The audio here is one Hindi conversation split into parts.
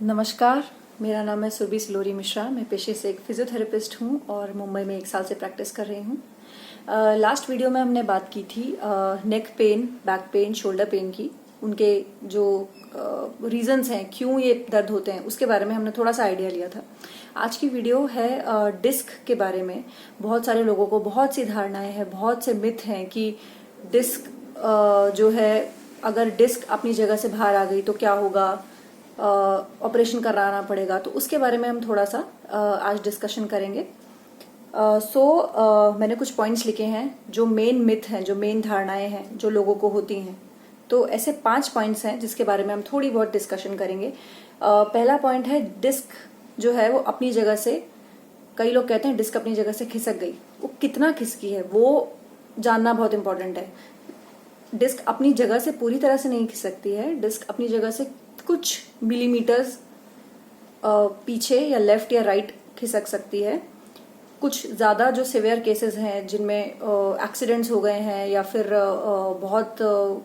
नमस्कार, मेरा नाम है सुरभि सिलोरी मिश्रा। मैं पेशे से एक फिजियोथेरेपिस्ट हूँ और मुंबई में 1 साल से प्रैक्टिस कर रही हूँ। लास्ट वीडियो में हमने बात की थी neck pain, back pain, shoulder pain की। उनके जो रीजंस हैं, क्यों ये दर्द होते हैं, उसके बारे में हमने थोड़ा सा आइडिया लिया था। आज की वीडियो है डिस्क के बारे में। बहुत सारे लोगों को बहुत सी धारणाएं हैं, बहुत से मिथ हैं कि डिस्क जो है, अगर डिस्क अपनी जगह से बाहर आ गई तो क्या होगा, ऑपरेशन कराना पड़ेगा। तो उसके बारे में हम थोड़ा सा आज डिस्कशन करेंगे। मैंने कुछ पॉइंट्स लिखे हैं जो मेन मिथ हैं, जो मेन धारणाएं हैं जो लोगों को होती हैं। तो ऐसे 5 पॉइंट्स हैं जिसके बारे में हम थोड़ी बहुत डिस्कशन करेंगे। पहला पॉइंट है, डिस्क जो है वो अपनी जगह से, कई लोग कहते हैं डिस्क अपनी जगह से खिसक गई। वो कितना खिसकी है वो जानना बहुत इंपॉर्टेंट है। डिस्क अपनी जगह से पूरी तरह से नहीं खिसकती है। डिस्क अपनी जगह से कुछ मिलीमीटर्स पीछे या लेफ्ट या राइट खिसक सकती है। कुछ ज़्यादा जो सिवियर केसेस हैं जिनमें एक्सीडेंट्स हो गए हैं या फिर बहुत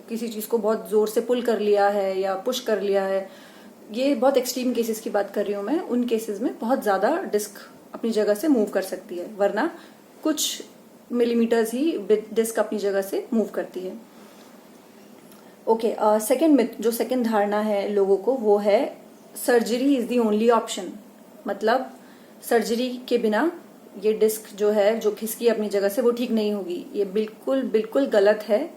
किसी चीज़ को बहुत ज़ोर से पुल कर लिया है या पुश कर लिया है, ये बहुत एक्सट्रीम केसेस की बात कर रही हूँ मैं। उन केसेस में बहुत ज़्यादा डिस्क अपनी जगह से मूव कर सकती है, वरना कुछ मिलीमीटर्स ही डिस्क अपनी जगह से मूव करती है। ओके, सेकेंड मिथ, जो सेकेंड धारणा है लोगों को, वो है surgery is the only option. मतलब सर्जरी के बिना ये डिस्क जो है, जो खिसकी अपनी जगह से, वो ठीक नहीं होगी। ये बिल्कुल बिल्कुल गलत है।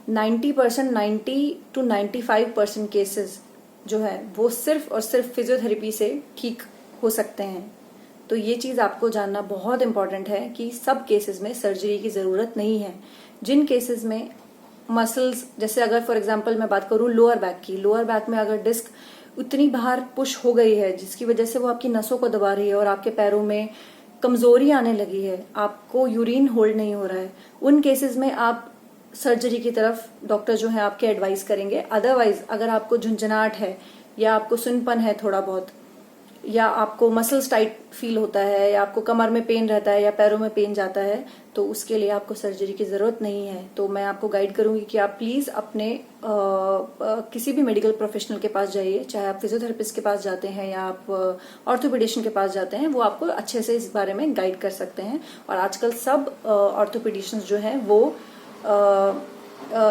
90% 90 to 95% केसेस जो है वो सिर्फ और सिर्फ फिजियोथेरेपी से ठीक हो सकते हैं। तो ये चीज़ आपको जानना बहुत इंपॉर्टेंट है कि सब केसेस में सर्जरी की ज़रूरत नहीं है। जिन केसेस में मसल्स, जैसे अगर फॉर एग्जांपल मैं बात करूं लोअर बैक की, लोअर बैक में अगर डिस्क उतनी बाहर पुश हो गई है जिसकी वजह से वो आपकी नसों को दबा रही है और आपके पैरों में कमजोरी आने लगी है, आपको यूरिन होल्ड नहीं हो रहा है, उन केसेस में आप सर्जरी की तरफ डॉक्टर जो है आपके एडवाइस करेंगे। अदरवाइज अगर आपको झुंझुनाहट है या आपको सुनपन है थोड़ा बहुत, या आपको मसल्स टाइट फील होता है, या आपको कमर में पेन रहता है या पैरों में पेन जाता है, तो उसके लिए आपको सर्जरी की ज़रूरत नहीं है। तो मैं आपको गाइड करूंगी कि आप प्लीज़ अपने किसी भी मेडिकल प्रोफेशनल के पास जाइए। चाहे आप फिजियोथेरेपिस्ट के पास जाते हैं या आप ऑर्थोपेडिशियन के पास जाते हैं, वो आपको अच्छे से इस बारे में गाइड कर सकते हैं। और आजकल सब ऑर्थोपेडिशियंस जो हैं वो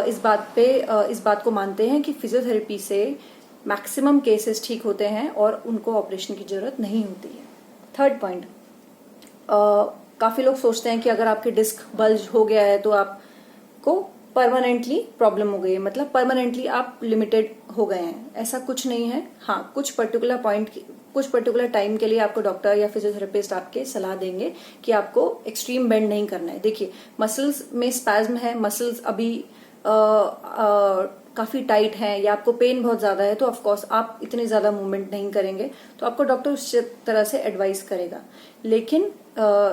इस बात को मानते हैं कि फिजियोथेरेपी से मैक्सिमम केसेस ठीक होते हैं और उनको ऑपरेशन की जरूरत नहीं होती है। थर्ड पॉइंट, काफी लोग सोचते हैं कि अगर आपके डिस्क बल्ज हो गया है तो आपको परमानेंटली प्रॉब्लम हो गई है, मतलब परमानेंटली आप लिमिटेड हो गए हैं। ऐसा कुछ नहीं है। हाँ, कुछ पर्टिकुलर टाइम के लिए आपको डॉक्टर या फिजियोथेरेपिस्ट आपके सलाह देंगे कि आपको एक्सट्रीम बेंड नहीं करना है। देखिए, मसल्स में स्पैज्म है, मसल्स अभी काफी टाइट हैं या आपको पेन बहुत ज्यादा है, तो ऑफकोर्स आप इतने ज्यादा मूवमेंट नहीं करेंगे, तो आपको डॉक्टर उस तरह से एडवाइस करेगा। लेकिन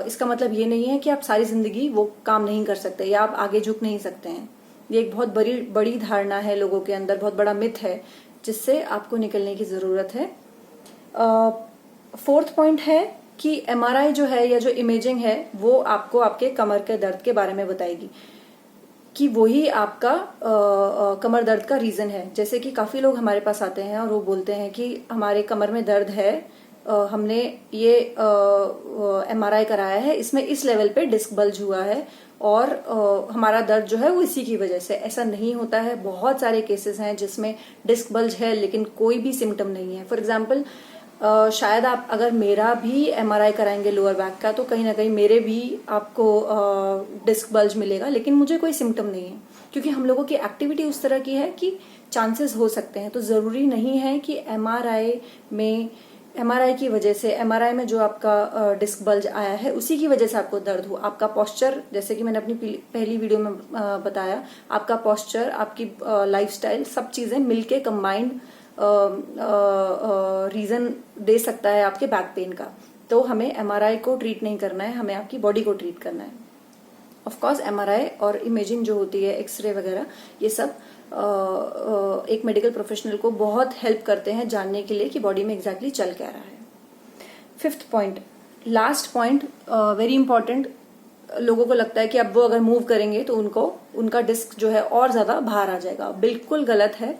इसका मतलब ये नहीं है कि आप सारी जिंदगी वो काम नहीं कर सकते या आप आगे झुक नहीं सकते हैं। ये एक बहुत बड़ी धारणा है लोगों के अंदर, बहुत बड़ा मिथ है जिससे आपको निकलने की जरूरत है। फोर्थ पॉइंट है कि एमआरआई जो है या जो इमेजिंग है वो आपको आपके कमर के दर्द के बारे में बताएगी कि वही आपका कमर दर्द का रीजन है। जैसे कि काफी लोग हमारे पास आते हैं और वो बोलते हैं कि हमारे कमर में दर्द है, हमने ये एमआरआई कराया है, इसमें इस लेवल पे डिस्क बल्ज हुआ है और हमारा दर्द जो है वो इसी की वजह से। ऐसा नहीं होता है। बहुत सारे केसेस हैं जिसमें डिस्क बल्ज है लेकिन कोई भी सिम्टम नहीं है। फॉर एग्जाम्पल, शायद आप अगर मेरा भी एमआरआई कराएंगे लोअर बैक का, तो कहीं ना कहीं मेरे भी आपको डिस्क बल्ज मिलेगा, लेकिन मुझे कोई सिम्टम नहीं है, क्योंकि हम लोगों की एक्टिविटी उस तरह की है कि चांसेस हो सकते हैं। तो जरूरी नहीं है कि एमआरआई की वजह से, एमआरआई में जो आपका डिस्क बल्ज आया है उसी की वजह से आपको दर्द हो। आपका पोस्चर, जैसे कि मैंने अपनी पहली वीडियो में बताया, आपका पोस्चर, आपकी लाइफस्टाइल, सब चीजें मिलके कंबाइंड रीजन दे सकता है आपके बैक पेन का। तो हमें एमआरआई को ट्रीट नहीं करना है, हमें आपकी बॉडी को ट्रीट करना है। ऑफ कोर्स एमआरआई और इमेजिंग जो होती है, एक्सरे वगैरह, ये सब एक मेडिकल प्रोफेशनल को बहुत हेल्प करते हैं जानने के लिए कि बॉडी में एग्जैक्टली चल क्या रहा है। Fifth point, last point, very important. लोगों को लगता है कि अब वो अगर मूव करेंगे तो उनका डिस्क जो है और ज्यादा बाहर आ जाएगा। बिल्कुल गलत है।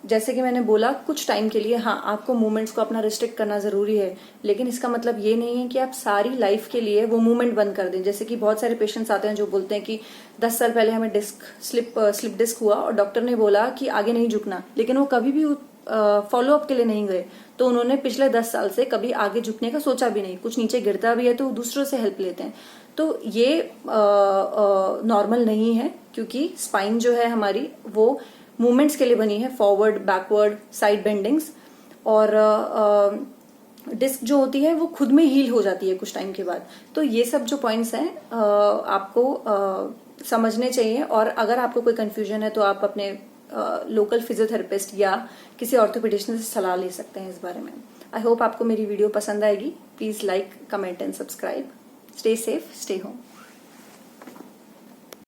जैसे कि मैंने बोला कुछ टाइम के लिए हाँ आपको मूवमेंट्स को अपना रिस्ट्रिक्ट करना जरूरी है, लेकिन इसका मतलब ये नहीं है कि आप सारी लाइफ के लिए वो मूवमेंट बंद कर दें। जैसे कि बहुत सारे पेशेंट्स आते हैं जो बोलते हैं कि 10 साल पहले हमें स्लिप डिस्क हुआ और डॉक्टर ने बोला कि आगे नहीं झुकना, लेकिन वो कभी भी फॉलो अप के लिए नहीं गए, तो उन्होंने पिछले 10 साल से कभी आगे झुकने का सोचा भी नहीं। कुछ नीचे गिरता भी है तो दूसरों से हेल्प लेते हैं। तो ये नॉर्मल नहीं है, क्योंकि स्पाइन जो है हमारी वो मूवमेंट्स के लिए बनी है, फॉरवर्ड, बैकवर्ड, साइड बेंडिंग्स। और डिस्क जो होती है वो खुद में हील हो जाती है कुछ टाइम के बाद। तो ये सब जो पॉइंट्स हैं आपको समझने चाहिए। और अगर आपको कोई कंफ्यूजन है तो आप अपने लोकल फिजियोथेरेपिस्ट या किसी ऑर्थोपेडिशियन से सलाह ले सकते हैं इस बारे में। आई होप आपको मेरी वीडियो पसंद आएगी। Please like, comment and subscribe. Stay safe, stay home.